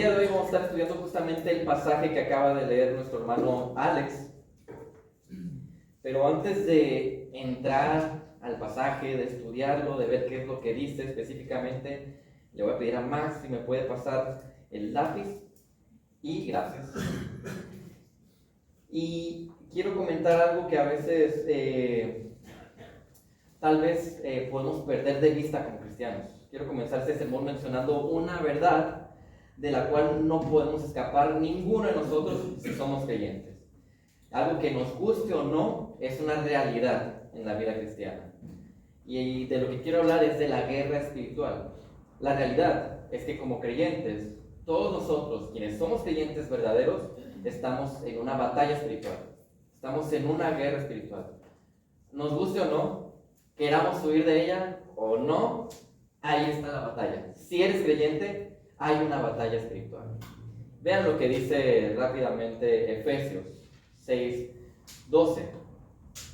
día de hoy vamos a estar estudiando justamente el pasaje que acaba de leer nuestro hermano Alex. Pero antes de entrar al pasaje, de estudiarlo, de ver qué es lo que dice específicamente, le voy a pedir a Max si me puede pasar el lápiz. Y gracias. Y quiero comentar algo que a veces tal vez podemos perder de vista como cristianos. Quiero comenzar este sermón mencionando una verdad de la cual no podemos escapar ninguno de nosotros si somos creyentes. Algo que nos guste o no es una realidad en la vida cristiana. Y de lo que quiero hablar es de la guerra espiritual. La realidad es que como creyentes, todos nosotros, quienes somos creyentes verdaderos, estamos en una batalla espiritual. Estamos en una guerra espiritual. Nos guste o no, queramos huir de ella o no, ahí está la batalla. Si eres creyente, hay una batalla espiritual. Vean lo que dice rápidamente Efesios 6:12.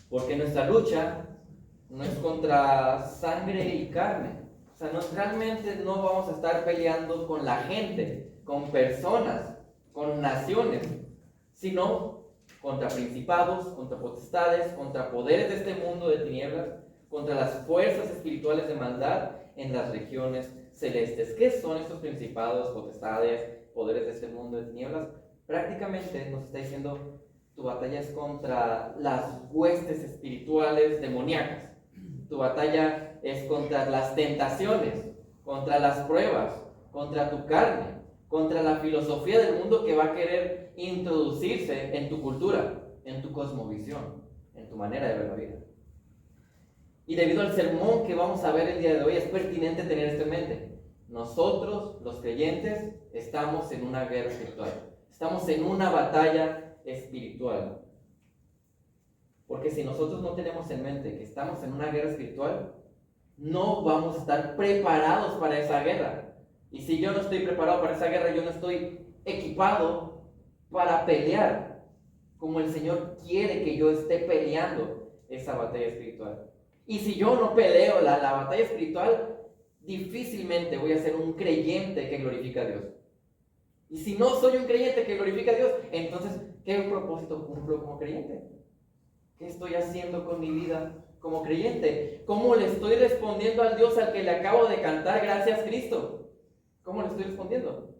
Porque nuestra lucha no es contra sangre y carne. O sea, realmente no vamos a estar peleando con la gente, con personas, con naciones, sino contra principados, contra potestades, contra poderes de este mundo de tinieblas, contra las fuerzas espirituales de maldad en las regiones celestes. ¿Qué son estos principados, potestades, poderes de este mundo de tinieblas? Prácticamente nos está diciendo, tu batalla es contra las huestes espirituales demoníacas. Tu batalla es contra las tentaciones, contra las pruebas, contra tu carne, contra la filosofía del mundo que va a querer introducirse en tu cultura, en tu cosmovisión, en tu manera de ver la vida. Y debido al sermón que vamos a ver el día de hoy, es pertinente tener esto en mente. Nosotros, los creyentes, estamos en una guerra espiritual. Estamos en una batalla espiritual. Porque si nosotros no tenemos en mente que estamos en una guerra espiritual, no vamos a estar preparados para esa guerra. Y si yo no estoy preparado para esa guerra, yo no estoy equipado para pelear como el Señor quiere que yo esté peleando esa batalla espiritual. Y si yo no peleo la batalla espiritual, difícilmente voy a ser un creyente que glorifica a Dios. Y si no soy un creyente que glorifica a Dios, entonces, ¿qué propósito cumplo como creyente? ¿Qué estoy haciendo con mi vida como creyente? ¿Cómo le estoy respondiendo al Dios al que le acabo de cantar gracias Cristo? ¿Cómo le estoy respondiendo?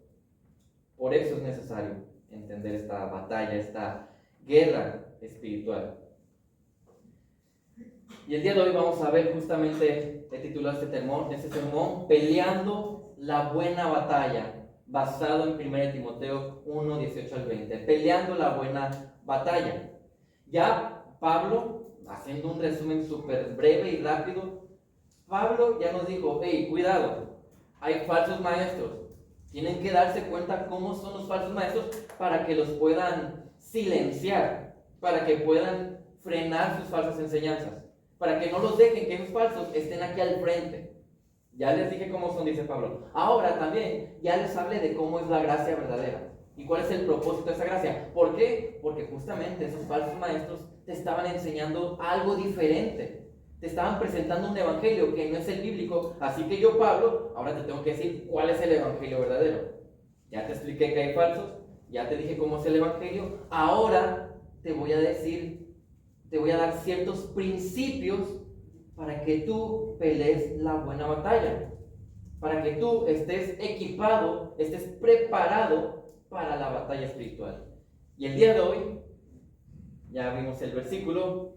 Por eso es necesario entender esta batalla, esta guerra espiritual. Y el día de hoy vamos a ver justamente, he titulado este sermón, Peleando la buena batalla, basado en 1 Timoteo 1, 18 al 20. Peleando la buena batalla. Ya Pablo, haciendo un resumen súper breve y rápido, Pablo ya nos dijo, hey, cuidado, hay falsos maestros. Tienen que darse cuenta cómo son los falsos maestros para que los puedan silenciar, para que puedan frenar sus falsas enseñanzas, para que no los dejen que esos falsos estén aquí al frente. Ya les dije cómo son, dice Pablo. Ahora también ya les hablé de cómo es la gracia verdadera. ¿Y cuál es el propósito de esa gracia? ¿Por qué? Porque justamente esos falsos maestros te estaban enseñando algo diferente. Te estaban presentando un evangelio que no es el bíblico. Así que yo, Pablo, ahora te tengo que decir cuál es el evangelio verdadero. Ya te expliqué que hay falsos, ya te dije cómo es el evangelio. Ahora te voy a decir, te voy a dar ciertos principios para que tú pelees la buena batalla. Para que tú estés equipado, estés preparado para la batalla espiritual. Y el día de hoy, ya vimos el versículo,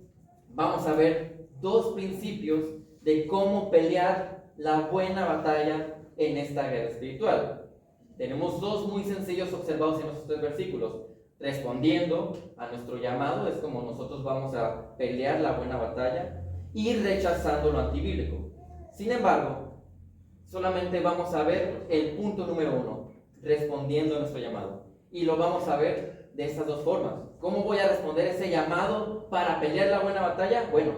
vamos a ver dos principios de cómo pelear la buena batalla en esta guerra espiritual. Tenemos dos muy sencillos observados en esos tres versículos. Respondiendo a nuestro llamado, es como nosotros vamos a pelear la buena batalla, y rechazando lo antibíblico. Sin embargo, solamente vamos a ver el punto número 1, respondiendo a nuestro llamado. Y lo vamos a ver de estas dos formas. ¿Cómo voy a responder ese llamado para pelear la buena batalla? Bueno,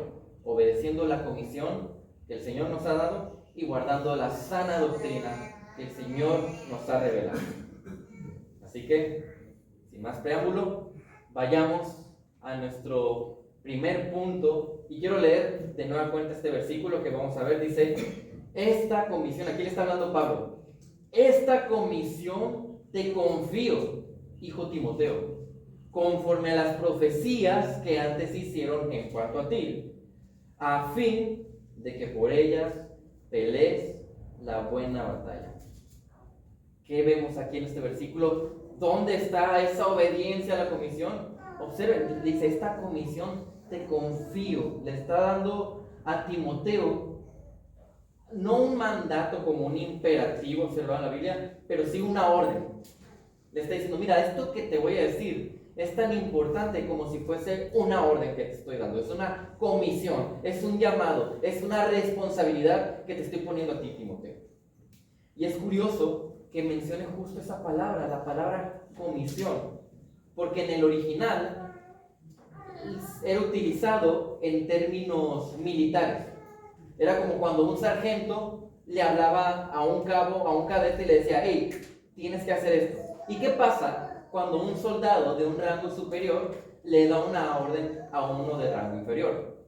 obedeciendo la comisión que el Señor nos ha dado y guardando la sana doctrina que el Señor nos ha revelado. Así que, sin más preámbulo, vayamos a nuestro primer punto. Y quiero leer de nueva cuenta este versículo que vamos a ver. Dice, esta comisión, aquí le está hablando Pablo, esta comisión te confío, hijo Timoteo, conforme a las profecías que antes hicieron en cuanto a ti, a fin de que por ellas pelees la buena batalla. ¿Qué vemos aquí en este versículo? ¿Dónde está esa obediencia a la comisión? Observen, dice, esta comisión te confío. Le está dando a Timoteo no un mandato como un imperativo observado en la Biblia, pero sí una orden. Le está diciendo, mira, esto que te voy a decir es tan importante como si fuese una orden que te estoy dando. Es una comisión, es un llamado, es una responsabilidad que te estoy poniendo a ti, Timoteo. Y es curioso que mencione justo esa palabra, la palabra comisión, porque en el original era utilizado en términos militares. Era como cuando un sargento le hablaba a un cabo, a un cadete y le decía, hey, tienes que hacer esto. ¿Y qué pasa cuando un soldado de un rango superior le da una orden a uno de rango inferior?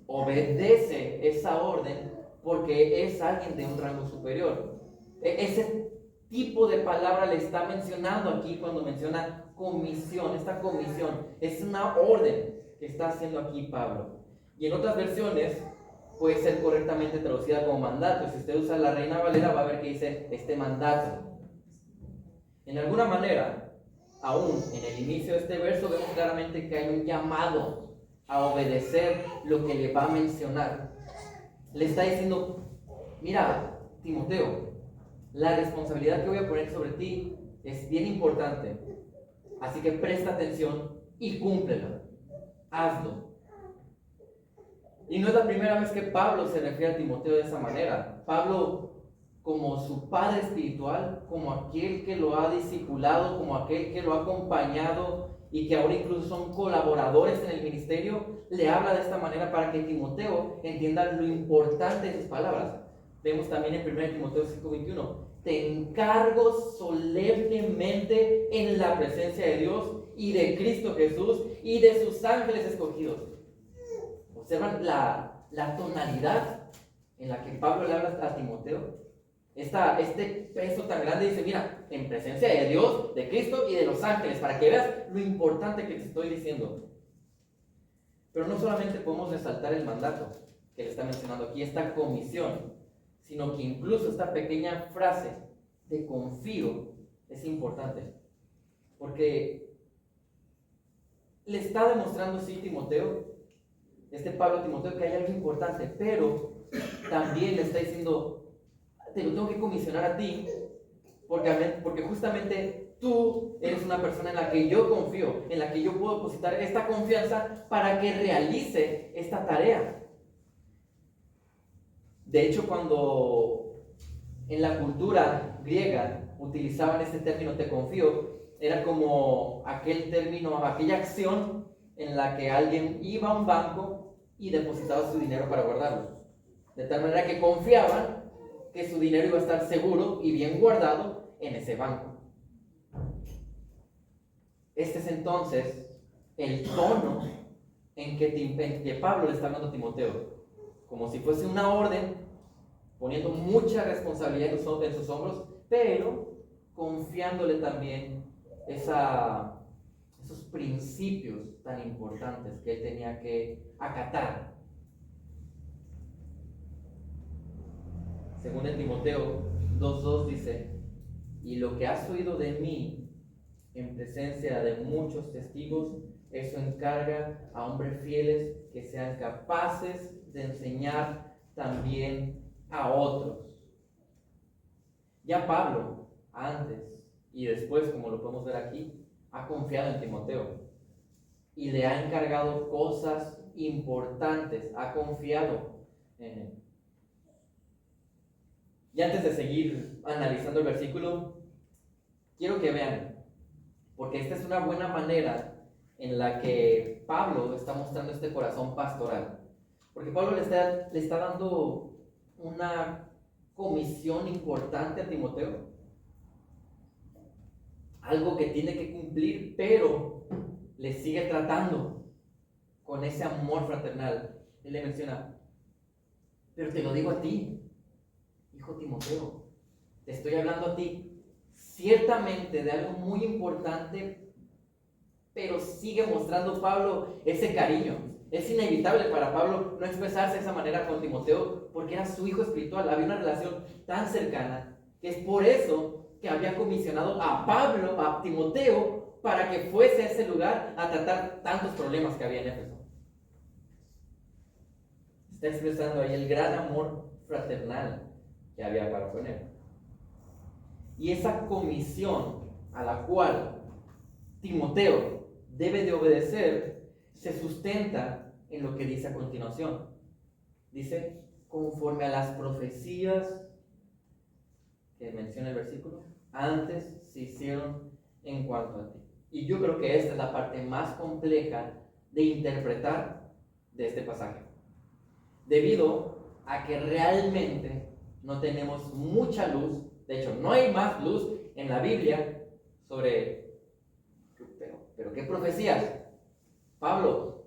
Obedece esa orden porque es alguien de un rango superior. Ese tipo de palabra le está mencionando aquí cuando menciona comisión. Esta comisión es una orden que está haciendo aquí Pablo. Y en otras versiones puede ser correctamente traducida como mandato. Si usted usa la Reina Valera va a ver que dice este mandato. En alguna manera, aún en el inicio de este verso vemos claramente que hay un llamado a obedecer lo que le va a mencionar. Le está diciendo, mira, Timoteo, la responsabilidad que voy a poner sobre ti es bien importante, así que presta atención y cúmplela, hazlo. Y no es la primera vez que Pablo se refiere a Timoteo de esa manera. Pablo, como su padre espiritual, como aquel que lo ha discipulado, como aquel que lo ha acompañado y que ahora incluso son colaboradores en el ministerio, le habla de esta manera para que Timoteo entienda lo importante de sus palabras. Vemos también en 1 Timoteo 5:21, te encargo solemnemente en la presencia de Dios y de Cristo Jesús y de sus ángeles escogidos. Observan la tonalidad en la que Pablo le habla a Timoteo. Este peso tan grande dice, mira, en presencia de Dios, de Cristo y de los ángeles, para que veas lo importante que te estoy diciendo. Pero no solamente podemos resaltar el mandato que le está mencionando aquí, esta comisión, sino que incluso esta pequeña frase de confío es importante. Porque le está demostrando, sí, Pablo a Timoteo, que hay algo importante, pero también le está diciendo, te lo tengo que comisionar a ti, porque justamente tú eres una persona en la que yo confío, en la que yo puedo depositar esta confianza para que realice esta tarea. De hecho, cuando en la cultura griega utilizaban este término te confío, era como aquel término, aquella acción en la que alguien iba a un banco y depositaba su dinero para guardarlo. De tal manera que confiaban que su dinero iba a estar seguro y bien guardado en ese banco. Este es entonces el tono en que Pablo le está hablando a Timoteo, como si fuese una orden, poniendo mucha responsabilidad en sus hombros, pero confiándole también esos principios tan importantes que él tenía que acatar. Según en Timoteo 2:2 dice, y lo que has oído de mí en presencia de muchos testigos, eso encarga a hombres fieles que sean capaces de enseñar también a otros. Ya Pablo, antes y después, como lo podemos ver aquí, ha confiado en Timoteo y le ha encargado cosas importantes, ha confiado en él. Y antes de seguir analizando el versículo, quiero que vean, porque esta es una buena manera en la que Pablo está mostrando este corazón pastoral. Porque Pablo le está dando una comisión importante a Timoteo, algo que tiene que cumplir, pero le sigue tratando con ese amor fraternal. Él le menciona, pero te lo digo a ti, hijo Timoteo, te estoy hablando a ti ciertamente de algo muy importante, pero sigue mostrando Pablo ese cariño. Es inevitable para Pablo no expresarse de esa manera con Timoteo porque era su hijo espiritual, había una relación tan cercana, que es por eso que había comisionado a Pablo, a Timoteo, para que fuese a ese lugar a tratar tantos problemas que había en Éfeso. Está expresando ahí el gran amor fraternal que había para con él. Y esa comisión a la cual Timoteo debe de obedecer se sustenta en lo que dice a continuación. Dice, conforme a las profecías que menciona el versículo, antes se hicieron en cuanto a ti. Y yo creo que esta es la parte más compleja de interpretar de este pasaje, debido a que realmente no tenemos mucha luz. De hecho, no hay más luz en la Biblia sobre, pero ¿qué profecías? Pablo,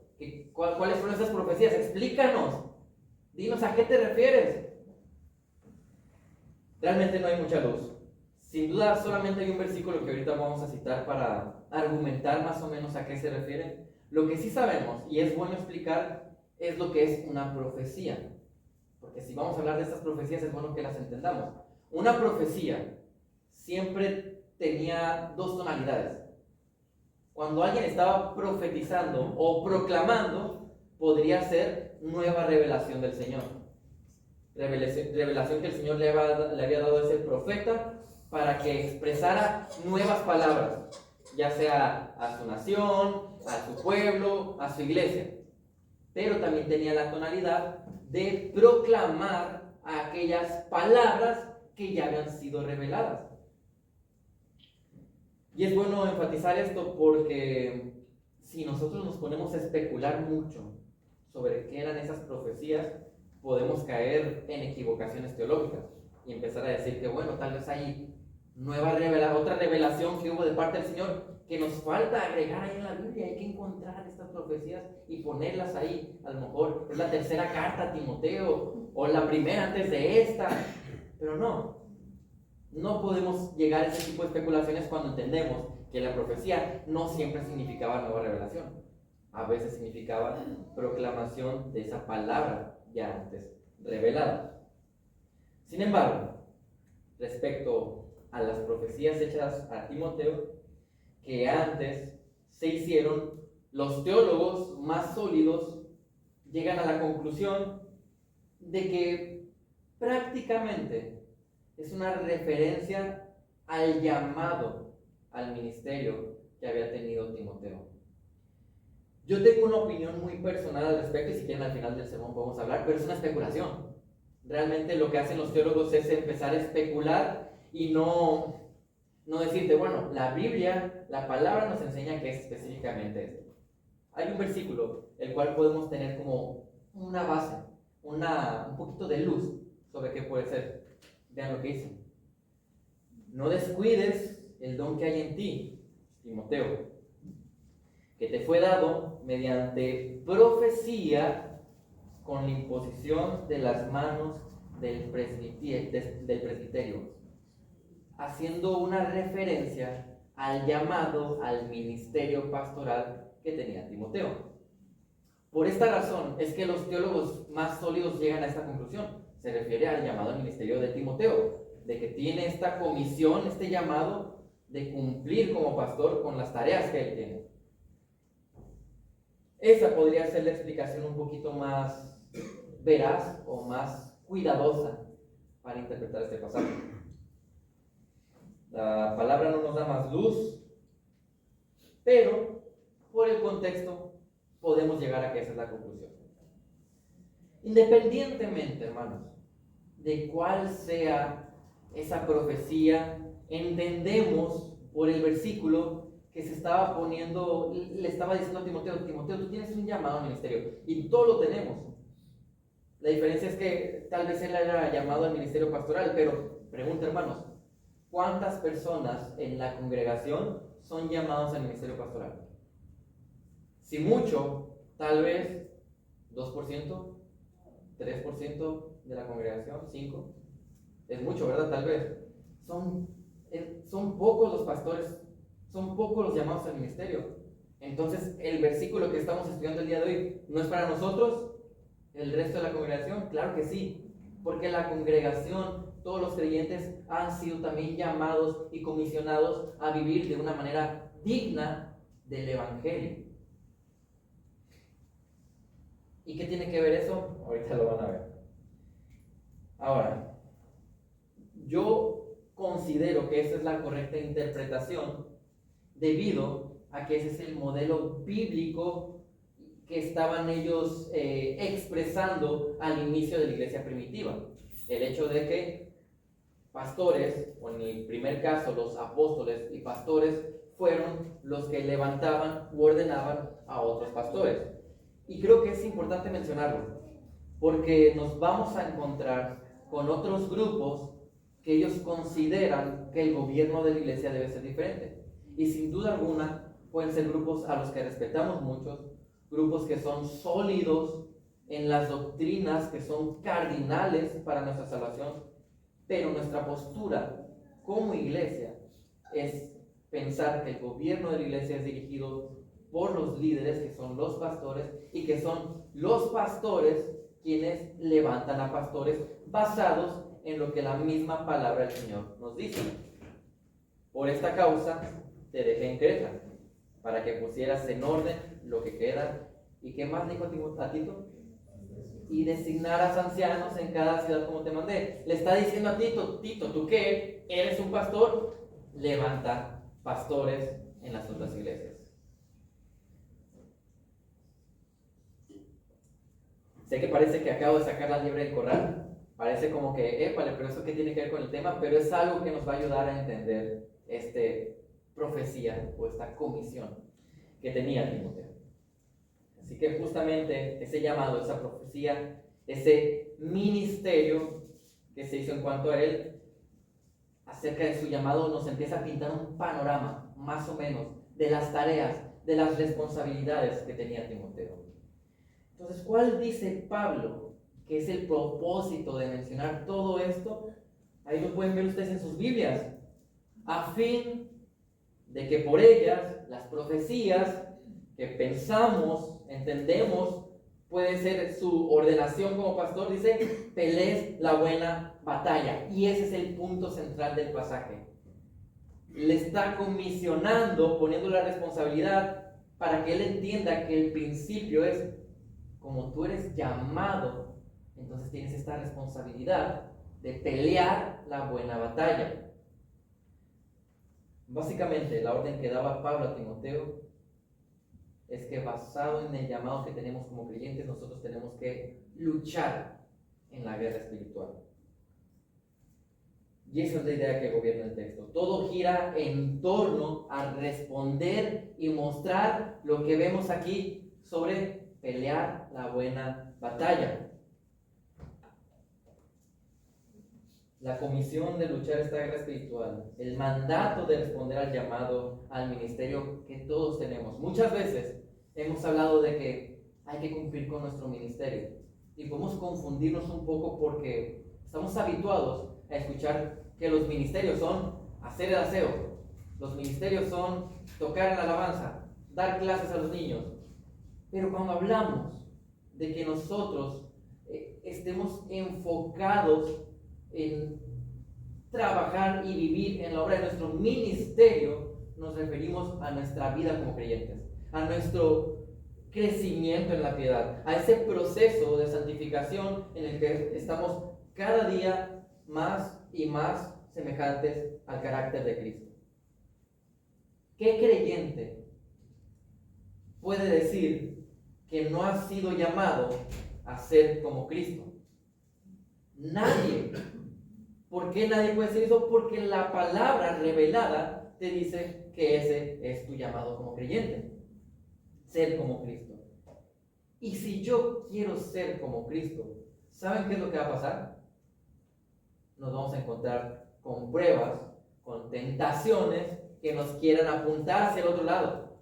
¿cuáles son esas profecías? Explícanos, dinos a qué te refieres. Realmente no hay mucha luz. Sin duda, solamente hay un versículo que ahorita vamos a citar para argumentar más o menos a qué se refiere. Lo que sí sabemos, y es bueno explicar, es lo que es una profecía. Porque si vamos a hablar de estas profecías, es bueno que las entendamos. Una profecía siempre tenía dos tonalidades. Cuando alguien estaba profetizando o proclamando, podría ser nueva revelación del Señor. Revelación que el Señor le había dado a ese profeta para que expresara nuevas palabras, ya sea a su nación, a su pueblo, a su iglesia. Pero también tenía la tonalidad de proclamar aquellas palabras que ya habían sido reveladas. Y es bueno enfatizar esto porque si nosotros nos ponemos a especular mucho sobre qué eran esas profecías, podemos caer en equivocaciones teológicas y empezar a decir que bueno, tal vez hay otra revelación que hubo de parte del Señor que nos falta agregar ahí en la Biblia. Hay que encontrar estas profecías y ponerlas ahí. A lo mejor es la tercera carta a Timoteo o la primera antes de esta, pero no podemos llegar a ese tipo de especulaciones cuando entendemos que la profecía no siempre significaba nueva revelación. A veces significaba proclamación de esa palabra ya antes revelada. Sin embargo, respecto a las profecías hechas a Timoteo, que antes se hicieron, los teólogos más sólidos llegan a la conclusión de que prácticamente es una referencia al llamado al ministerio que había tenido Timoteo. Yo tengo una opinión muy personal al respecto, y si quieren al final del sermón podemos hablar, pero es una especulación. Realmente lo que hacen los teólogos es empezar a especular y no decirte, bueno, la Biblia, la palabra nos enseña que es específicamente esto. Hay un versículo el cual podemos tener como una base, un poquito de luz sobre qué puede ser. Vean lo que dice. No descuides el don que hay en ti, Timoteo, que te fue dado mediante profecía con la imposición de las manos del presbiterio, haciendo una referencia al llamado al ministerio pastoral que tenía Timoteo. Por esta razón es que los teólogos más sólidos llegan a esta conclusión. Se refiere al llamado al ministerio de Timoteo, de que tiene esta comisión, este llamado de cumplir como pastor con las tareas que él tiene. Esa podría ser la explicación un poquito más veraz o más cuidadosa para interpretar este pasaje. La palabra no nos da más luz, pero por el contexto podemos llegar a que esa es la conclusión. Independientemente, hermanos, de cuál sea esa profecía, entendemos por el versículo que se estaba poniendo, le estaba diciendo a Timoteo, tú tienes un llamado al ministerio, y todos lo tenemos. La diferencia es que tal vez él era llamado al ministerio pastoral, pero pregunta, hermanos, ¿cuántas personas en la congregación son llamados al ministerio pastoral? Si mucho, tal vez 2%, 3% de la congregación, 5%. Es mucho, ¿verdad? Tal vez. son pocos los pastores, son pocos los llamados al ministerio. Entonces, el versículo que estamos estudiando el día de hoy, ¿no es para nosotros, el resto de la congregación? Claro que sí, porque la congregación, todos los creyentes han sido también llamados y comisionados a vivir de una manera digna del Evangelio. ¿Y qué tiene que ver eso? Ahorita lo van a ver. Ahora, yo considero que esa es la correcta interpretación debido a que ese es el modelo bíblico que estaban ellos expresando al inicio de la iglesia primitiva. El hecho de que pastores, o en el primer caso los apóstoles y pastores, fueron los que levantaban u ordenaban a otros pastores. Y creo que es importante mencionarlo, porque nos vamos a encontrar con otros grupos que ellos consideran que el gobierno de la iglesia debe ser diferente. Y sin duda alguna pueden ser grupos a los que respetamos muchos, grupos que son sólidos en las doctrinas que son cardinales para nuestra salvación, pero nuestra postura como iglesia es pensar que el gobierno de la iglesia es dirigido por los líderes, que son los pastores, y que son los pastores quienes levantan a pastores basados en lo que la misma palabra del Señor nos dice. Por esta causa te dejé en Creta, para que pusieras en orden lo que queda. ¿Y qué más dijo a Tito? Y designaras ancianos en cada ciudad como te mandé. Le está diciendo a Tito, Tito, ¿tú qué? ¿Eres un pastor? Levanta pastores en las otras iglesias. Sé que parece que acabo de sacar la liebre del corral. Parece como que, épale, pero eso qué tiene que ver con el tema, pero es algo que nos va a ayudar a entender esta profecía o esta comisión que tenía Timoteo. Así que justamente ese llamado, esa profecía, ese ministerio que se hizo en cuanto a él, acerca de su llamado, nos empieza a pintar un panorama, más o menos, de las tareas, de las responsabilidades que tenía Timoteo. Entonces, ¿cuál dice Pablo que es el propósito de mencionar todo esto? Ahí lo pueden ver ustedes en sus Biblias. A fin de que por ellas, las profecías que pensamos, entendemos, puede ser su ordenación como pastor, dice, pelees la buena batalla. Y ese es el punto central del pasaje. Le está comisionando, poniendo la responsabilidad para que él entienda que el principio es, como tú eres llamado, entonces tienes esta responsabilidad de pelear la buena batalla. Básicamente, la orden que daba Pablo a Timoteo es que basado en el llamado que tenemos como creyentes, nosotros tenemos que luchar en la guerra espiritual. Y esa es la idea que gobierna el texto. Todo gira en torno a responder y mostrar lo que vemos aquí sobre pelear la buena batalla. La comisión de luchar esta guerra espiritual, el mandato de responder al llamado al ministerio que todos tenemos. Muchas veces hemos hablado de que hay que cumplir con nuestro ministerio y podemos confundirnos un poco porque estamos habituados a escuchar que los ministerios son hacer el aseo, los ministerios son tocar en la alabanza, dar clases a los niños. Pero cuando hablamos de que nosotros estemos enfocados en trabajar y vivir en la obra de nuestro ministerio, nos referimos a nuestra vida como creyentes, a nuestro crecimiento en la piedad, a ese proceso de santificación en el que estamos cada día más y más semejantes al carácter de Cristo. ¿Qué creyente puede decir que no ha sido llamado a ser como Cristo? Nadie. ¿Por qué nadie puede decir eso? Porque la palabra revelada te dice que ese es tu llamado como creyente. Ser como Cristo. Y si yo quiero ser como Cristo, ¿saben qué es lo que va a pasar? Nos vamos a encontrar con pruebas, con tentaciones que nos quieran apuntar hacia el otro lado.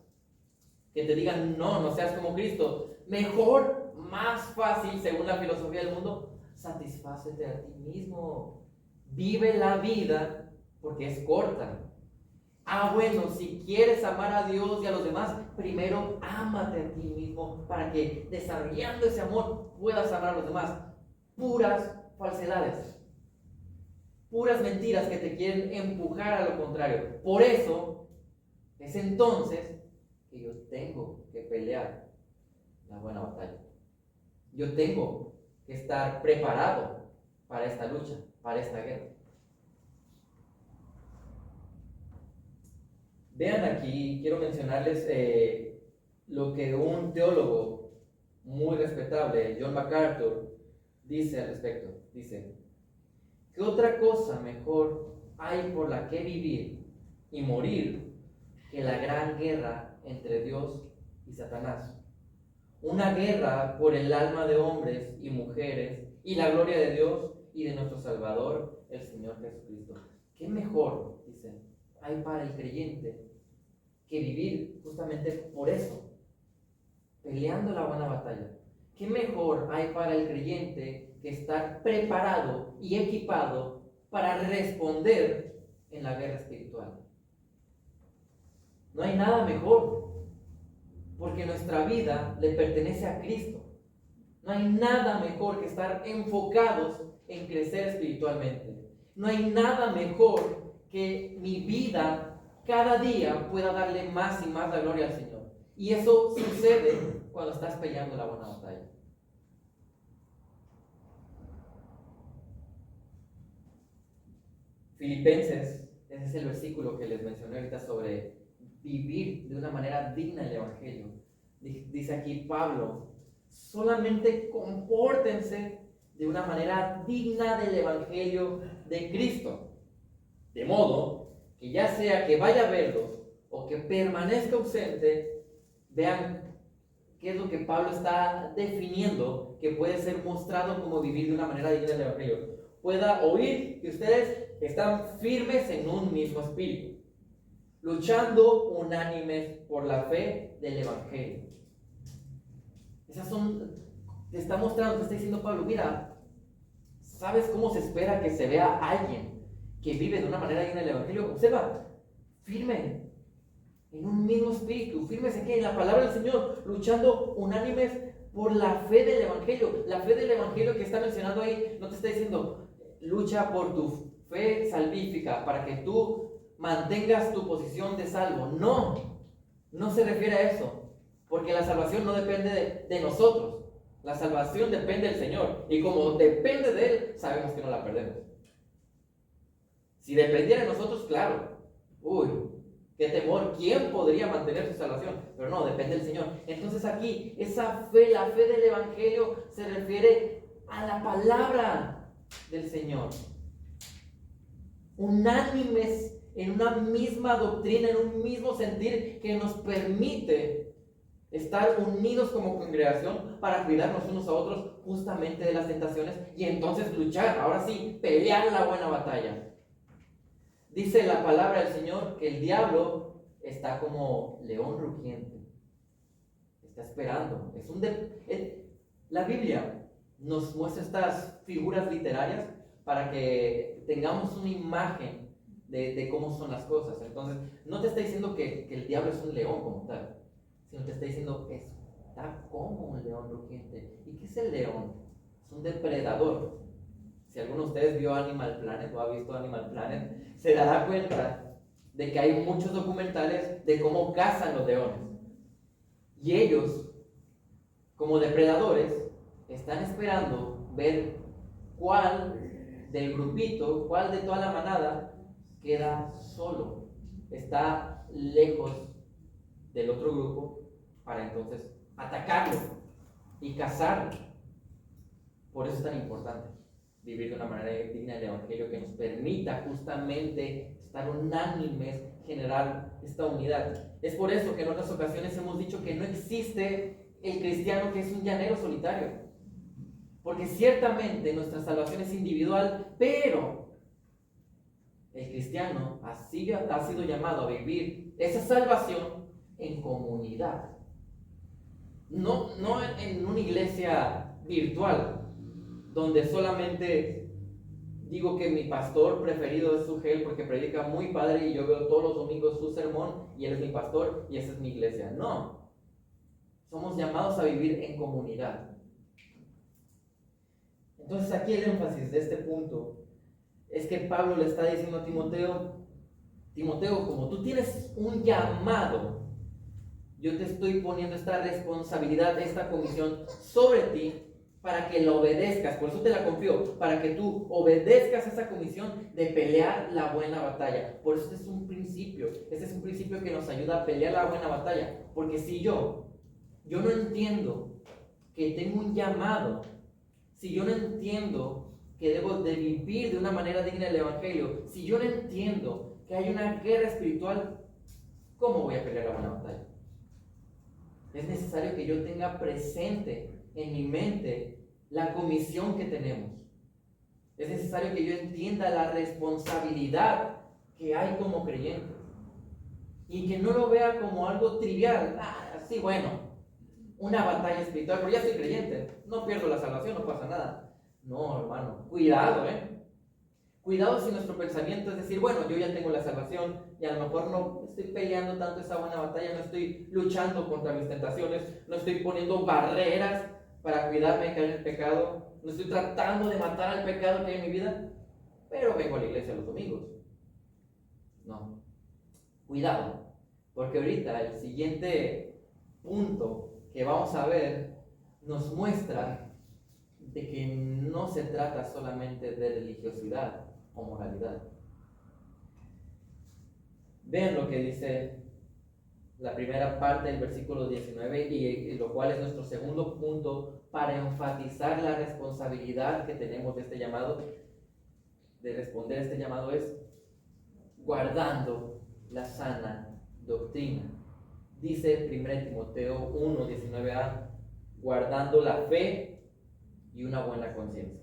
Que te digan, no, no seas como Cristo. Mejor, más fácil, según la filosofía del mundo, satisfácete a ti mismo. Vive la vida porque es corta. Bueno, si quieres amar a Dios y a los demás, primero ámate a ti mismo para que desarrollando ese amor puedas amar a los demás. Puras falsedades, puras mentiras que te quieren empujar a lo contrario. Por eso es entonces que yo tengo que pelear la buena batalla. Yo tengo que estar preparado para esta lucha, para esta guerra. Vean aquí, quiero mencionarles lo que un teólogo muy respetable, John MacArthur, dice al respecto. Dice: ¿qué otra cosa mejor hay por la que vivir y morir que la gran guerra entre Dios y Satanás? Una guerra por el alma de hombres y mujeres y la gloria de Dios y de nuestro Salvador, el Señor Jesucristo. ¿Qué mejor, dice, hay para el creyente que vivir justamente por eso, peleando la buena batalla? ¿Qué mejor hay para el creyente que estar preparado y equipado para responder en la guerra espiritual? No hay nada mejor, porque nuestra vida le pertenece a Cristo. No hay nada mejor que estar enfocados en crecer espiritualmente. No hay nada mejor que mi vida cada día pueda darle más y más la gloria al Señor. Y eso sucede cuando estás peleando la buena batalla. Filipenses, ese es el versículo que les mencioné ahorita sobre vivir de una manera digna el Evangelio. Dice aquí Pablo: solamente compórtense de una manera digna del Evangelio de Cristo, de modo que ya sea que vaya a verlos o que permanezca ausente. Vean qué es lo que Pablo está definiendo que puede ser mostrado como vivir de una manera digna del Evangelio. Pueda oír que ustedes están firmes en un mismo espíritu, luchando unánimes por la fe del Evangelio. Te está mostrando, te está diciendo Pablo: mira, ¿sabes cómo se espera que se vea alguien que vive de una manera digna del Evangelio? Observa, firme en un mismo espíritu, firmes en qué, en la palabra del Señor, luchando unánimes por la fe del Evangelio. La fe del Evangelio que está mencionando ahí no te está diciendo lucha por tu fe salvífica para que tú mantengas tu posición de salvo. No se refiere a eso, porque la salvación no depende de nosotros. La salvación depende del Señor, y como depende de Él, sabemos que no la perdemos. Si dependiera de nosotros, claro, qué temor, ¿quién podría mantener su salvación? Pero no, depende del Señor. Entonces aquí, esa fe, la fe del Evangelio, se refiere a la palabra del Señor. Unánimes en una misma doctrina, en un mismo sentir que nos permite estar unidos como congregación para cuidarnos unos a otros justamente de las tentaciones y entonces luchar, ahora sí, pelear la buena batalla. Dice la palabra del Señor que el diablo está como león rugiente, está esperando. La Biblia nos muestra estas figuras literarias para que tengamos una imagen de cómo son las cosas. Entonces, no te está diciendo que el diablo es un león como tal, sino te está diciendo que está como un león rugiente. ¿Y qué es el león? Es un depredador. Si alguno de ustedes vio Animal Planet o ha visto Animal Planet, se dará cuenta de que hay muchos documentales de cómo cazan los leones. Y ellos, como depredadores, están esperando ver cuál del grupito, cuál de toda la manada queda solo, está lejos del otro grupo, para entonces atacarlo y cazarlo. Por eso es tan importante vivir de una manera digna del Evangelio, que nos permita justamente estar unánimes, generar esta unidad. Es por eso que en otras ocasiones hemos dicho que no existe el cristiano que es un llanero solitario, porque ciertamente nuestra salvación es individual, pero el cristiano ha sido llamado a vivir esa salvación en comunidad, no en una iglesia virtual donde solamente digo que mi pastor preferido es Sugel porque predica muy padre y yo veo todos los domingos su sermón y él es mi pastor y esa es mi iglesia. No, somos llamados a vivir en comunidad. Entonces aquí el énfasis de este punto es que Pablo le está diciendo a Timoteo, Timoteo, como tú tienes un llamado, yo te estoy poniendo esta responsabilidad, esta comisión sobre ti para que la obedezcas. Por eso te la confío, para que tú obedezcas esa comisión de pelear la buena batalla. Por eso este es un principio que nos ayuda a pelear la buena batalla. Porque si yo no entiendo que tengo un llamado, si yo no entiendo que debo de vivir de una manera digna del Evangelio, si yo no entiendo que hay una guerra espiritual, ¿cómo voy a pelear la buena batalla? Es necesario que yo tenga presente en mi mente la comisión que tenemos. Es necesario que yo entienda la responsabilidad que hay como creyentes y que no lo vea como algo trivial. Sí, bueno, una batalla espiritual, pero ya soy creyente, no pierdo la salvación, no pasa nada. No, hermano, cuidado, Cuidado si nuestro pensamiento es decir, bueno, yo ya tengo la salvación y a lo mejor no estoy peleando tanto esa buena batalla, no estoy luchando contra mis tentaciones, no estoy poniendo barreras para cuidarme de caer en el pecado, no estoy tratando de matar al pecado que hay en mi vida, pero vengo a la iglesia los domingos. No, cuidado, porque ahorita el siguiente punto que vamos a ver nos muestra de que no se trata solamente de religiosidad o moralidad. Vean lo que dice la primera parte del versículo 19 y lo cual es nuestro segundo punto para enfatizar la responsabilidad que tenemos de este llamado, de responder a este llamado, es guardando la sana doctrina. Dice 1 Timoteo 1, 19a, guardando la fe y una buena conciencia.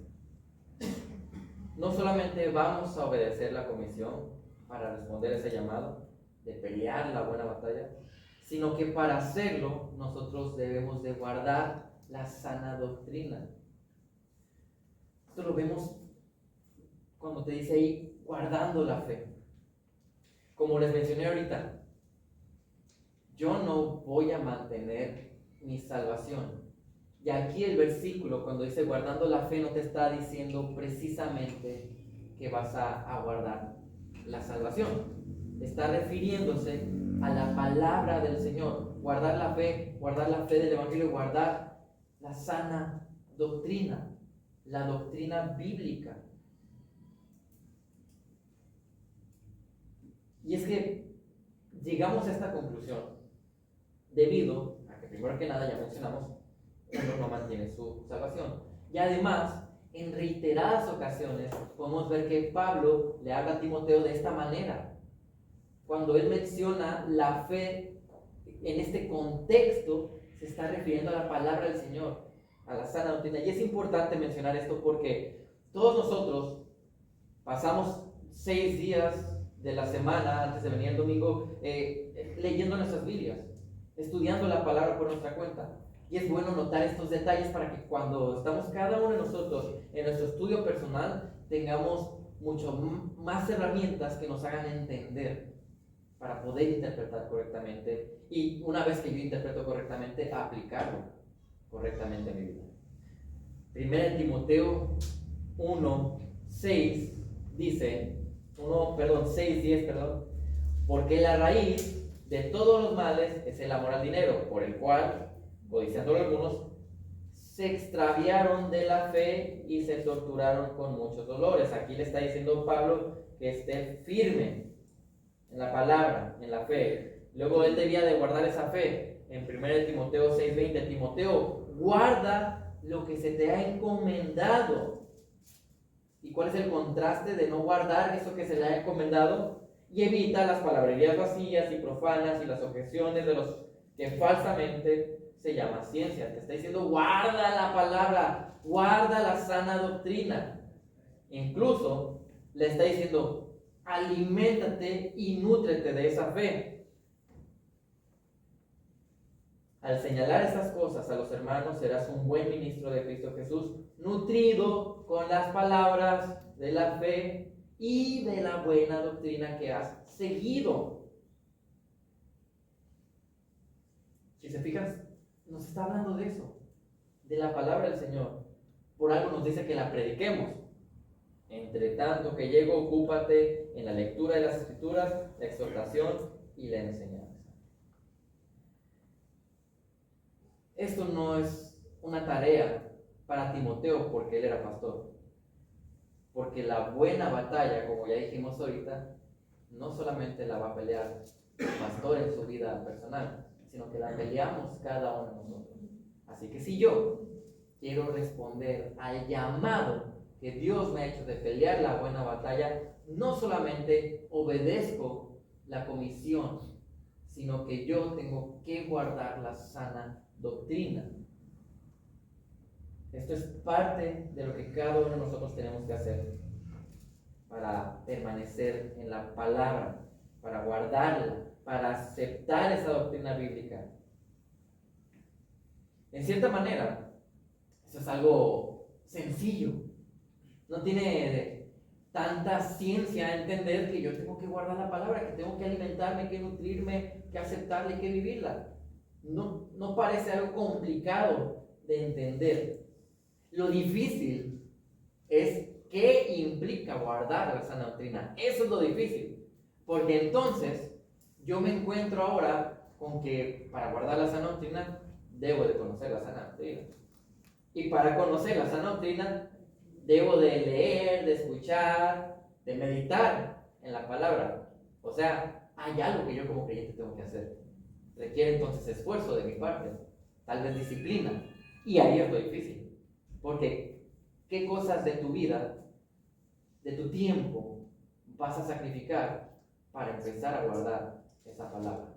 No solamente vamos a obedecer la comisión para responder a ese llamado de pelear la buena batalla, sino que para hacerlo nosotros debemos de guardar la sana doctrina. Esto lo vemos cuando te dice ahí, guardando la fe. Como les mencioné ahorita, yo no voy a mantener mi salvación. Y aquí el versículo, cuando dice guardando la fe, no te está diciendo precisamente que vas a guardar la salvación. Está refiriéndose a la palabra del Señor. Guardar la fe del Evangelio, guardar la sana doctrina, la doctrina bíblica. Y es que llegamos a esta conclusión debido a que, primero que nada, ya mencionamos, uno no mantiene su salvación. Y además, en reiteradas ocasiones, podemos ver que Pablo le habla a Timoteo de esta manera. Cuando él menciona la fe en este contexto, se está refiriendo a la palabra del Señor, a la sana doctrina. Y es importante mencionar esto porque todos nosotros pasamos 6 días de la semana, antes de venir el domingo, leyendo nuestras Biblias, estudiando la palabra por nuestra cuenta. Y es bueno notar estos detalles para que cuando estamos cada uno de nosotros en nuestro estudio personal, tengamos mucho más herramientas que nos hagan entender para poder interpretar correctamente. Y una vez que yo interpreto correctamente, aplicarlo correctamente en mi vida. 1 Timoteo 1:6 dice, 6:10, porque la raíz de todos los males es el amor al dinero, por el cual, codiciándolo algunos, se extraviaron de la fe y se torturaron con muchos dolores. Aquí le está diciendo Pablo que esté firme en la palabra, en la fe. Luego él debía de guardar esa fe. En 1 Timoteo 6:20, Timoteo, guarda lo que se te ha encomendado. ¿Y cuál es el contraste de no guardar eso que se le ha encomendado? Y evita las palabrerías vacías y profanas y las objeciones de los que falsamente se llama ciencia. Te está diciendo, guarda la palabra, guarda la sana doctrina. Incluso le está diciendo, aliméntate y nútrete de esa fe. Al señalar estas cosas a los hermanos, serás un buen ministro de Cristo Jesús, nutrido con las palabras de la fe y de la buena doctrina que has seguido. Si se fijan, nos está hablando de eso, de la palabra del Señor. Por algo nos dice que la prediquemos. Entre tanto que llego, ocúpate en la lectura de las Escrituras, la exhortación y la enseñanza. Esto no es una tarea para Timoteo porque él era pastor. Porque la buena batalla, como ya dijimos ahorita, no solamente la va a pelear el pastor en su vida personal, sino que la peleamos cada uno de nosotros. Así que si yo quiero responder al llamado que Dios me ha hecho de pelear la buena batalla, no solamente obedezco la comisión, sino que yo tengo que guardar la sana doctrina. Esto es parte de lo que cada uno de nosotros tenemos que hacer para permanecer en la palabra, para guardarla, para aceptar esa doctrina bíblica. En cierta manera, eso es algo sencillo. No tiene tanta ciencia entender que yo tengo que guardar la palabra, que tengo que alimentarme, que nutrirme, que aceptarla y que vivirla. No parece algo complicado de entender. Lo difícil es qué implica guardar la sana doctrina. Eso es lo difícil. Porque entonces yo me encuentro ahora con que para guardar la sana doctrina debo de conocer la sana doctrina. Y para conocer la sana doctrina debo de leer, de escuchar, de meditar en la palabra. O sea, hay algo que yo como creyente tengo que hacer. Requiere entonces esfuerzo de mi parte, tal vez disciplina. Y ahí es lo difícil. Porque, ¿qué cosas de tu vida, de tu tiempo, vas a sacrificar para empezar a guardar esa palabra?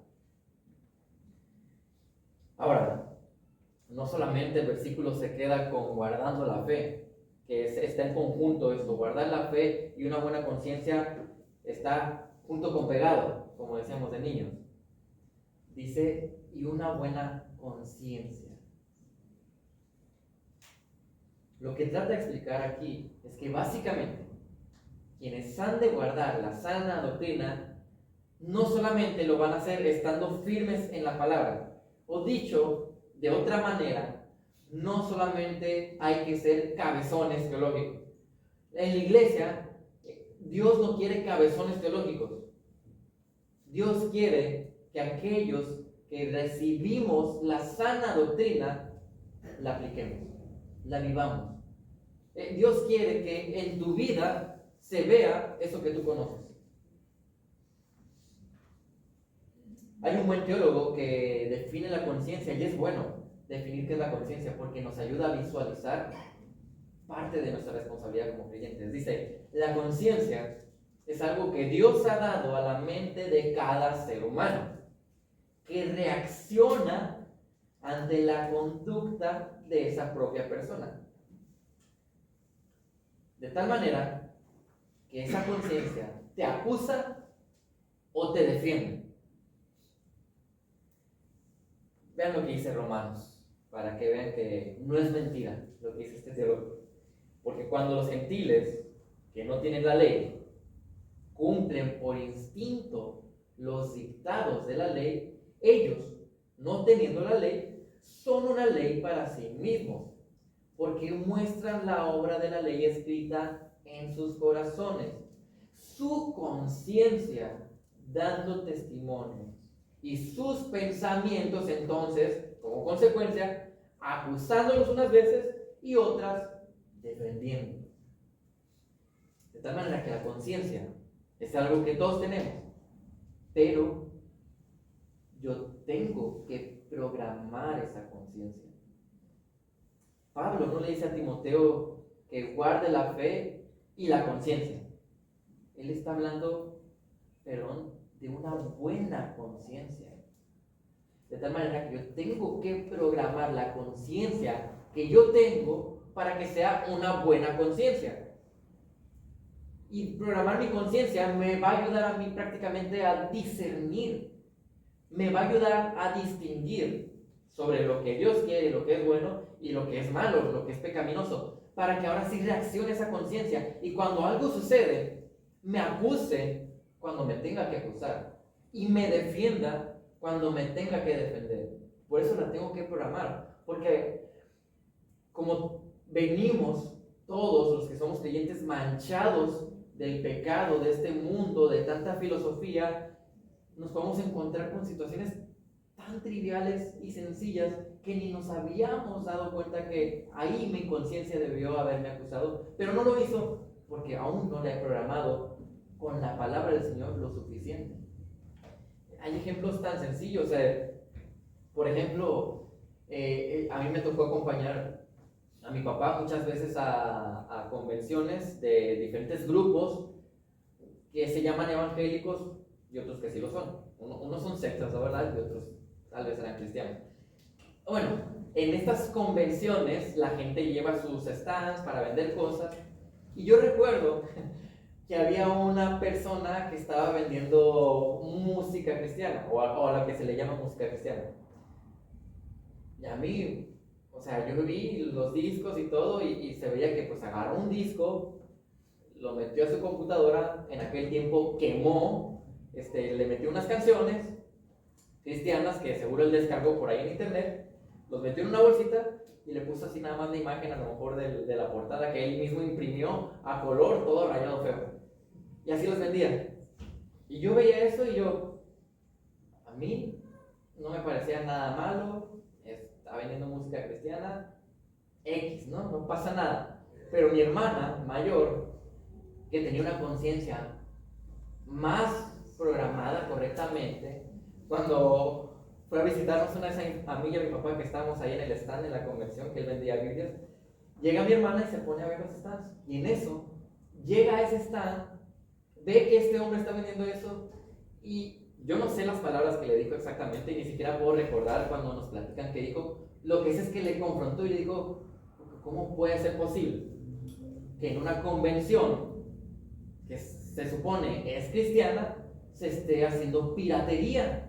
Ahora, no solamente el versículo se queda con guardando la fe, que está en conjunto esto. Guardar la fe y una buena conciencia está junto con pegado, como decíamos de niños. Dice, y una buena conciencia. Lo que trata de explicar aquí es que básicamente quienes han de guardar la sana doctrina no solamente lo van a hacer estando firmes en la palabra, o dicho de otra manera, no solamente hay que ser cabezones teológicos. En la iglesia, Dios no quiere cabezones teológicos. Dios quiere que aquellos que recibimos la sana doctrina, la apliquemos, la vivamos. Dios quiere que en tu vida se vea eso que tú conoces. Hay un buen teólogo que define la conciencia, y es bueno definir qué es la conciencia porque nos ayuda a visualizar parte de nuestra responsabilidad como creyentes. Dice, la conciencia es algo que Dios ha dado a la mente de cada ser humano, que reacciona ante la conducta de esa propia persona. De tal manera que esa conciencia te acusa o te defiende. Vean lo que dice Romanos, para que vean que no es mentira lo que dice este teólogo. Porque cuando los gentiles, que no tienen la ley, cumplen por instinto los dictados de la ley, ellos, no teniendo la ley, son una ley para sí mismos, porque muestran la obra de la ley escrita en sus corazones, su conciencia dando testimonio, y sus pensamientos entonces, como consecuencia, acusándolos unas veces y otras defendiendo. De tal manera que la conciencia es algo que todos tenemos, pero yo tengo que programar esa conciencia. Pablo no le dice a Timoteo que guarde la fe y la conciencia. Él está hablando, de una buena conciencia. De tal manera que yo tengo que programar la conciencia que yo tengo para que sea una buena conciencia. Y programar mi conciencia me va a ayudar a mí prácticamente a discernir, me va a ayudar a distinguir sobre lo que Dios quiere, lo que es bueno y lo que es malo, lo que es pecaminoso, para que ahora sí reaccione esa conciencia y cuando algo sucede, me acuse cuando me tenga que acusar y me defienda cuando me tenga que defender. Por eso la tengo que programar, porque como venimos todos los que somos creyentes manchados del pecado, de este mundo, de tanta filosofía, nos podemos encontrar con situaciones tan triviales y sencillas que ni nos habíamos dado cuenta que ahí mi conciencia debió haberme acusado, pero no lo hizo porque aún no le he programado con la palabra del Señor lo suficiente. Hay ejemplos tan sencillos, por ejemplo, a mí me tocó acompañar a mi papá muchas veces a convenciones de diferentes grupos que se llaman evangélicos y otros que sí lo son. Unos son sectas, la verdad, y otros tal vez eran cristianos. Bueno, en estas convenciones la gente lleva sus stands para vender cosas y yo recuerdo que había una persona que estaba vendiendo música cristiana o a la que se le llama música cristiana. Y a mí, o sea, yo vi los discos y todo y se veía que pues agarró un disco, lo metió a su computadora, en aquel tiempo quemó, le metió unas canciones cristianas que seguro él descargó por ahí en internet, los metió en una bolsita y le puso así nada más la imagen a lo mejor de la portada que él mismo imprimió a color, todo rayado feo. Y así los vendía. Y yo veía eso y a mí no me parecía nada malo, está vendiendo música cristiana, X, ¿no? No pasa nada. Pero mi hermana mayor, que tenía una conciencia más programada correctamente, cuando fue a visitarnos una vez a mí y a mi papá que estábamos ahí en el stand en la convención que él vendía Biblias, llega mi hermana y se pone a ver los stands. Y en eso, llega a ese stand, ve que este hombre está vendiendo eso y yo no sé las palabras que le dijo exactamente y ni siquiera puedo recordar cuando nos platican qué dijo. Lo que sé es que le confrontó y le dijo, ¿cómo puede ser posible que en una convención que se supone es cristiana se esté haciendo piratería?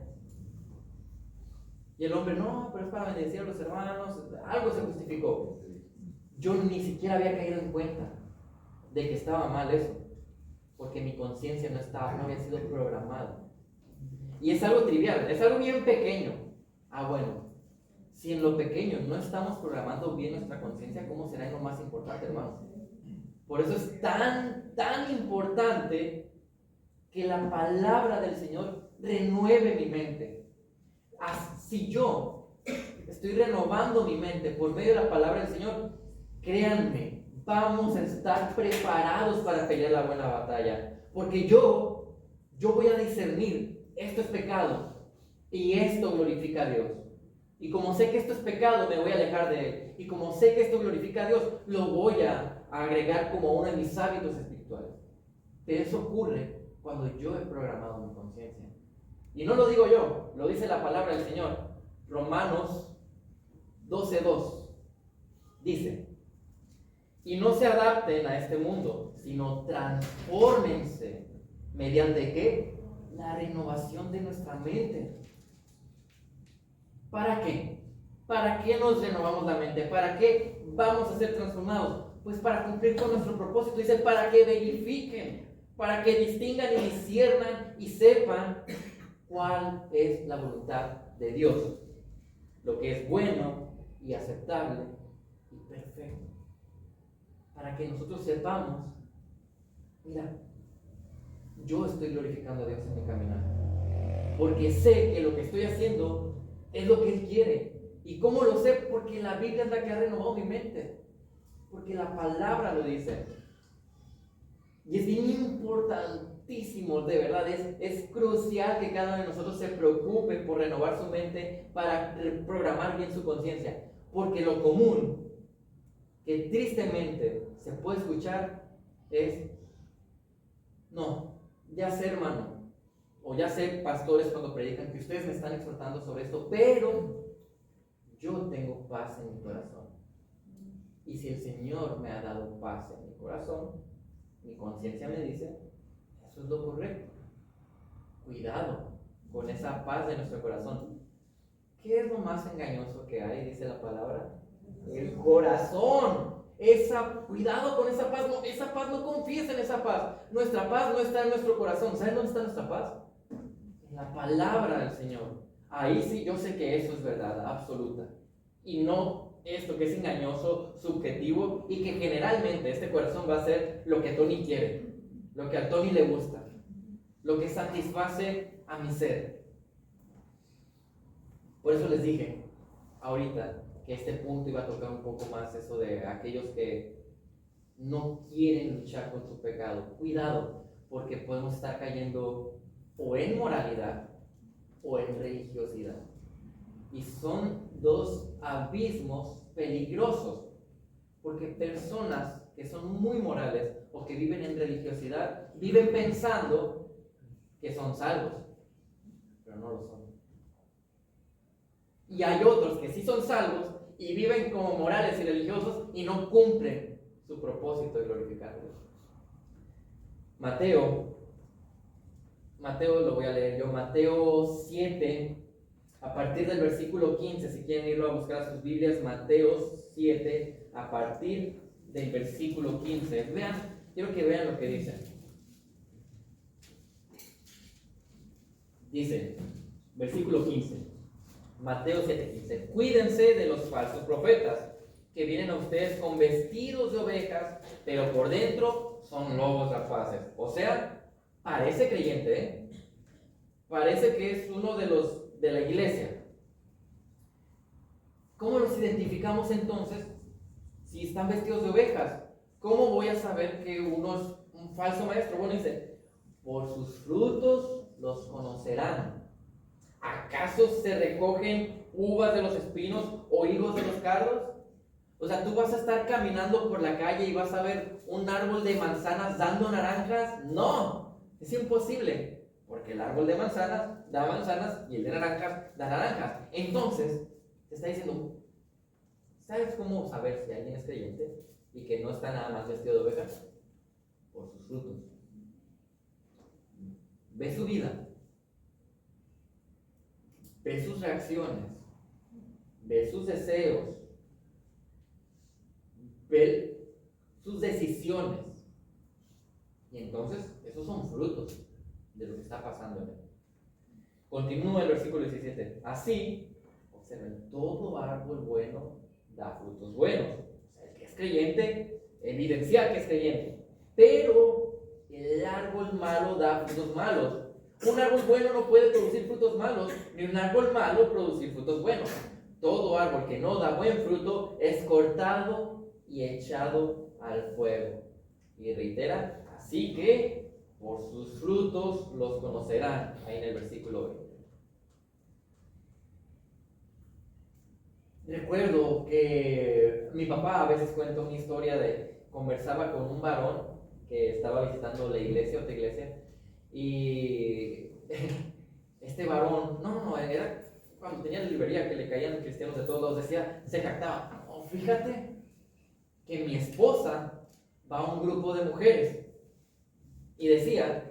Y el hombre, no, pero es para bendecir a los hermanos, algo se justificó. Yo ni siquiera había caído en cuenta de que estaba mal eso, porque mi conciencia no había sido programada. Y es algo trivial, es algo bien pequeño. Bueno, si en lo pequeño no estamos programando bien nuestra conciencia, ¿cómo será en lo más importante, hermanos? Por eso es tan importante que la palabra del Señor renueve mi mente. Si yo estoy renovando mi mente por medio de la palabra del Señor, créanme, vamos a estar preparados para pelear la buena batalla. Porque yo voy a discernir, esto es pecado y esto glorifica a Dios. Y como sé que esto es pecado, me voy a alejar de él. Y como sé que esto glorifica a Dios, lo voy a agregar como uno de mis hábitos espirituales. Pero eso ocurre cuando yo he programado mi conciencia. Y no lo digo yo, lo dice la palabra del Señor. Romanos 12:2 dice, y no se adapten a este mundo, sino transfórmense. ¿Mediante qué? La renovación de nuestra mente. ¿Para qué? ¿Para qué nos renovamos la mente? ¿Para qué vamos a ser transformados? Pues para cumplir con nuestro propósito. Dice, para que verifiquen, para que distingan y disciernan y sepan cuál es la voluntad de Dios, lo que es bueno y aceptable y perfecto. Para que nosotros sepamos, mira, yo estoy glorificando a Dios en mi caminar, porque sé que lo que estoy haciendo es lo que Él quiere. ¿Y cómo lo sé? Porque la Biblia es la que ha renovado mi mente, porque la palabra lo dice. Y es bien importantísimo, de verdad, es crucial que cada uno de nosotros se preocupe por renovar su mente para programar bien su conciencia. Porque lo común, que tristemente se puede escuchar, es, no, ya sé hermano, o ya sé pastores cuando predican que ustedes me están exhortando sobre esto, pero yo tengo paz en mi corazón. Y si el Señor me ha dado paz en mi corazón, mi conciencia me dice, eso es lo correcto. Cuidado con esa paz de nuestro corazón, ¿Qué es lo más engañoso que hay? Dice la palabra. El corazón. Cuidado con esa paz. No, esa paz, no confíes en esa paz. Nuestra paz no está en nuestro corazón. ¿Saben dónde está nuestra paz? En la palabra del Señor. Ahí sí yo sé que eso es verdad absoluta. Y no esto que es engañoso, subjetivo, y que generalmente este corazón va a hacer lo que Tony quiere, lo que a Tony le gusta, lo que satisface a mi ser. Por eso les dije ahorita que este punto iba a tocar un poco más eso de aquellos que no quieren luchar con su pecado. Cuidado, porque podemos estar cayendo o en moralidad o en religiosidad. Y son dos abismos peligrosos, porque personas que son muy morales o que viven en religiosidad viven pensando que son salvos, pero no lo son. Y hay otros que sí son salvos y viven como morales y religiosos y no cumplen su propósito de glorificar a Dios. Mateo lo voy a leer yo, Mateo 7, a partir del versículo 15, si quieren irlo a buscar a sus Biblias, Mateo 7, a partir del versículo 15. Vean, quiero que vean lo que dice. Dice, versículo 15, Mateo 7:15, cuídense de los falsos profetas, que vienen a ustedes con vestidos de ovejas, pero por dentro son lobos rapaces. O sea, parece creyente, ¿eh? Parece que es uno de la iglesia. ¿Cómo los identificamos entonces si están vestidos de ovejas? ¿Cómo voy a saber que uno es un falso maestro? Bueno, dice, por sus frutos los conocerán. ¿Acaso se recogen uvas de los espinos o higos de los cardos? O sea, tú vas a estar caminando por la calle y vas a ver un árbol de manzanas dando naranjas. No, es imposible, porque el árbol de manzanas da manzanas y el de naranjas da naranjas. Entonces, te está diciendo, ¿sabes cómo saber si alguien es creyente y que no está nada más vestido de ovejas? Por sus frutos. Ve su vida, ve sus reacciones, ve sus deseos, ve sus decisiones. Y entonces, esos son frutos de lo que está pasando en él. Continúa el versículo 17. Así, observen, todo árbol bueno da frutos buenos. O sea, el que es creyente, evidencia que es creyente. Pero el árbol malo da frutos malos. Un árbol bueno no puede producir frutos malos, ni un árbol malo producir frutos buenos. Todo árbol que no da buen fruto es cortado y echado al fuego. Y reitera, así que por sus frutos los conocerán. Ahí en el versículo 20. Recuerdo que mi papá a veces cuenta una historia de conversaba con un varón que estaba visitando la iglesia, otra iglesia, y este varón, era cuando tenía la librería que le caían cristianos de todos lados, decía, se jactaba, oh, fíjate que mi esposa va a un grupo de mujeres, y decía,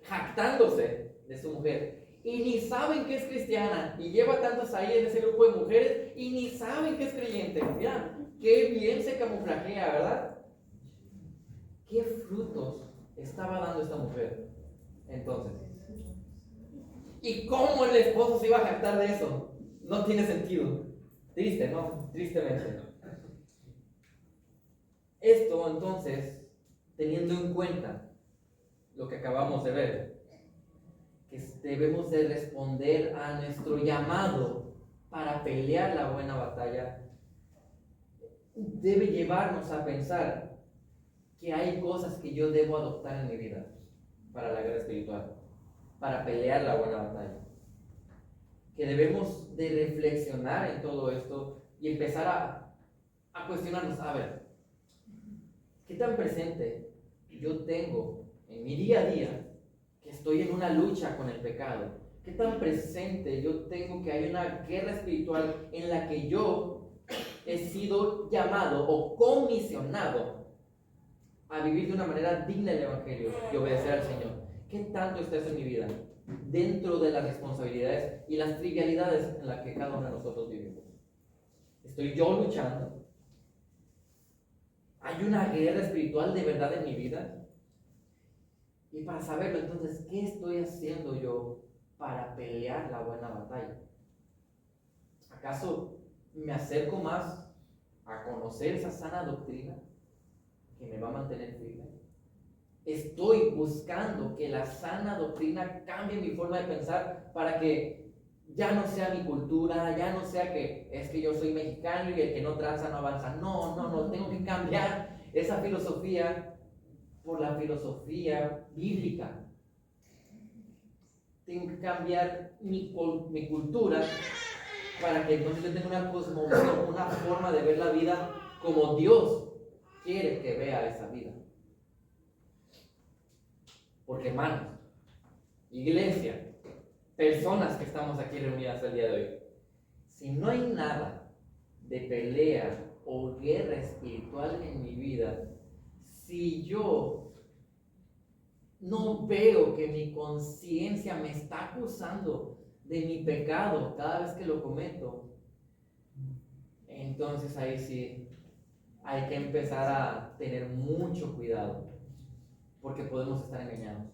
jactándose de su mujer, y ni saben que es cristiana, y lleva tantos ahí en ese grupo de mujeres, y ni saben que es creyente. Mira, qué bien se camuflajea, ¿verdad? ¿Qué frutos estaba dando esta mujer entonces? ¿Y cómo el esposo se iba a jactar de eso? No tiene sentido. Triste, ¿no? Tristemente. Esto entonces, teniendo en cuenta lo que acabamos de ver, que debemos de responder a nuestro llamado para pelear la buena batalla, debe llevarnos a pensar que hay cosas que yo debo adoptar en mi vida para la guerra espiritual, para pelear la buena batalla. Que debemos de reflexionar en todo esto y empezar a cuestionarnos, a ver, ¿qué tan presente yo tengo en mi día a día que estoy en una lucha con el pecado? ¿Qué tan presente yo tengo que hay una guerra espiritual en la que yo he sido llamado o comisionado a vivir de una manera digna del Evangelio y obedecer al Señor? ¿Qué tanto está eso en mi vida? dentro de las responsabilidades y las trivialidades en las que cada uno de nosotros vivimos. ¿Estoy yo luchando? ¿Hay una guerra espiritual de verdad en mi vida? Y para saberlo, entonces, ¿qué estoy haciendo yo para pelear la buena batalla? ¿Acaso me acerco más a conocer esa sana doctrina que me va a mantener firme? Estoy buscando que la sana doctrina cambie mi forma de pensar para que ya no sea mi cultura, ya no sea que es que yo soy mexicano y el que no tranza no avanza. No, tengo que cambiar esa filosofía por la filosofía bíblica. Tengo que cambiar mi cultura para que entonces yo tenga una cosmovisión, una forma de ver la vida como Dios quiere que vea esa vida. Porque hermanos, iglesia, personas que estamos aquí reunidas el día de hoy, si no hay nada de pelea o guerra espiritual en mi vida, si yo no veo que mi conciencia me está acusando de mi pecado cada vez que lo cometo, entonces ahí sí hay que empezar a tener mucho cuidado, porque podemos estar engañados.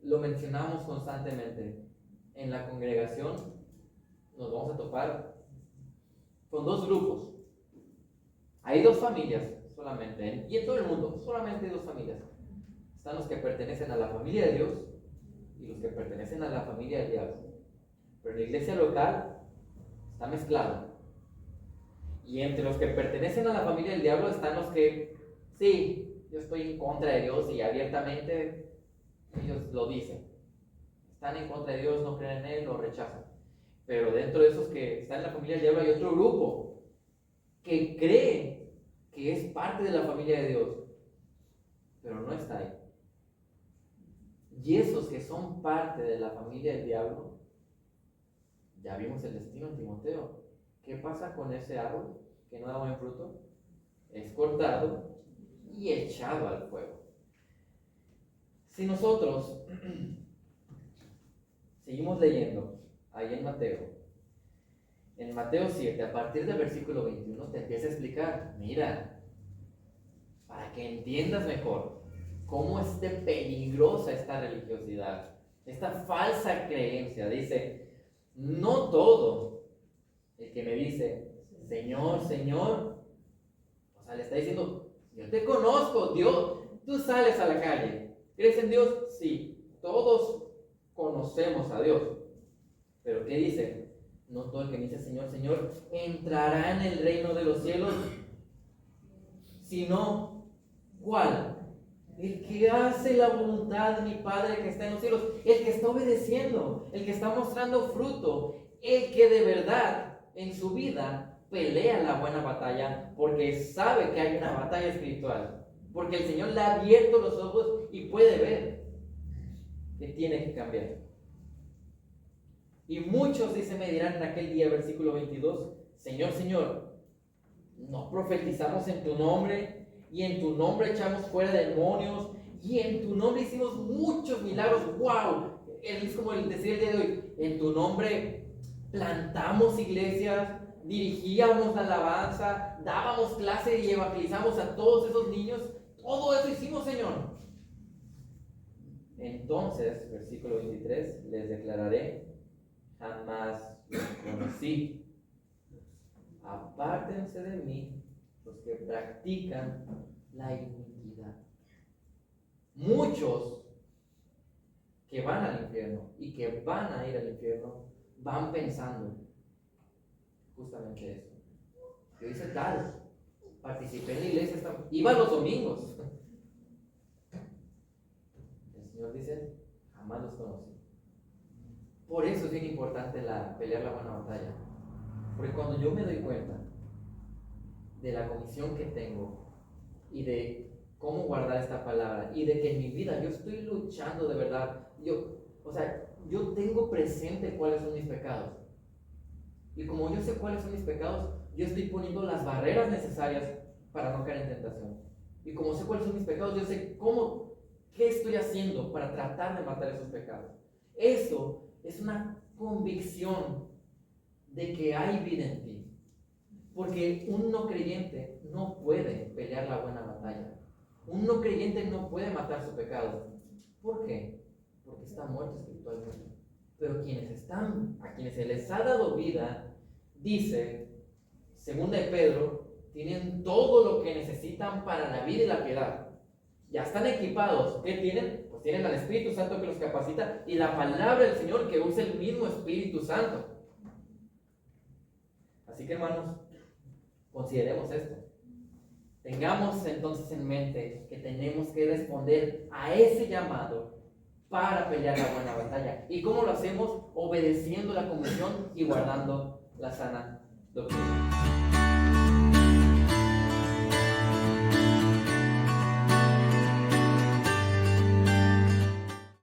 Lo mencionamos constantemente. En la congregación nos vamos a topar con dos grupos. Hay dos familias solamente, y en todo el mundo solamente hay dos familias. Están los que pertenecen a la familia de Dios y los que pertenecen a la familia del diablo. Pero en la iglesia local está mezclado. Y entre los que pertenecen a la familia del diablo están los que, sí, yo estoy en contra de Dios, y abiertamente ellos lo dicen. Están en contra de Dios, no creen en Él, lo rechazan. Pero dentro de esos que están en la familia del diablo hay otro grupo que cree que es parte de la familia de Dios, pero no está ahí. Y esos que son parte de la familia del diablo, ya vimos el destino en Timoteo. ¿Qué pasa con ese árbol que no da buen fruto? Es cortado y echado al fuego. Si nosotros seguimos leyendo ahí en Mateo 7, a partir del versículo 21, te empieza a explicar, mira, para que entiendas mejor cómo es de peligrosa esta religiosidad, esta falsa creencia. Dice, no todo el que me dice, Señor, Señor, o sea, le está diciendo, yo te conozco, Dios, tú sales a la calle, ¿crees en Dios? Sí, todos conocemos a Dios. Pero ¿qué dice? No todo el que me dice Señor, Señor, entrará en el reino de los cielos, sino, ¿cuál? El que hace la voluntad de mi Padre que está en los cielos, el que está obedeciendo, el que está mostrando fruto, el que de verdad en su vida pelea la buena batalla, porque sabe que hay una batalla espiritual, porque el Señor le ha abierto los ojos y puede ver que tiene que cambiar. Y muchos, dice, me dirán en aquel día, versículo 22, Señor, Señor, ¿no profetizamos en tu nombre? Y en tu nombre echamos fuera demonios, y en tu nombre hicimos muchos milagros. ¡Wow! Es como el decir el día de hoy, en tu nombre plantamos iglesias, dirigíamos la alabanza, dábamos clase y evangelizamos a todos esos niños. Todo eso hicimos, Señor. Entonces, versículo 23, les declararé, jamás los conocí. Apártense de mí los que practican la iniquidad. Muchos que van al infierno y que van a ir al infierno van pensando justamente eso. Yo hice tal, participé en la iglesia, iba los domingos. El Señor dice, jamás los conocí. Por eso es bien importante pelear la buena batalla. Porque cuando yo me doy cuenta de la comisión que tengo y de cómo guardar esta palabra y de que en mi vida yo estoy luchando de verdad, yo tengo presente cuáles son mis pecados. Y como yo sé cuáles son mis pecados, yo estoy poniendo las barreras necesarias para no caer en tentación. Y como sé cuáles son mis pecados, yo sé ¿Qué estoy haciendo para tratar de matar esos pecados? Eso es una convicción de que hay vida en ti. Porque un no creyente no puede pelear la buena batalla. Un no creyente no puede matar su pecado. ¿Por qué? Porque está muerto espiritualmente. Pero a quienes se les ha dado vida, dice, según de Pedro, tienen todo lo que necesitan para la vida y la piedad. Ya están equipados. ¿Qué tienen? Pues tienen al Espíritu Santo que los capacita y la palabra del Señor que usa el mismo Espíritu Santo. Así que, hermanos, consideremos esto. Tengamos entonces en mente que tenemos que responder a ese llamado para pelear la buena batalla. ¿Y cómo lo hacemos? Obedeciendo la convención y guardando la sana doctrina.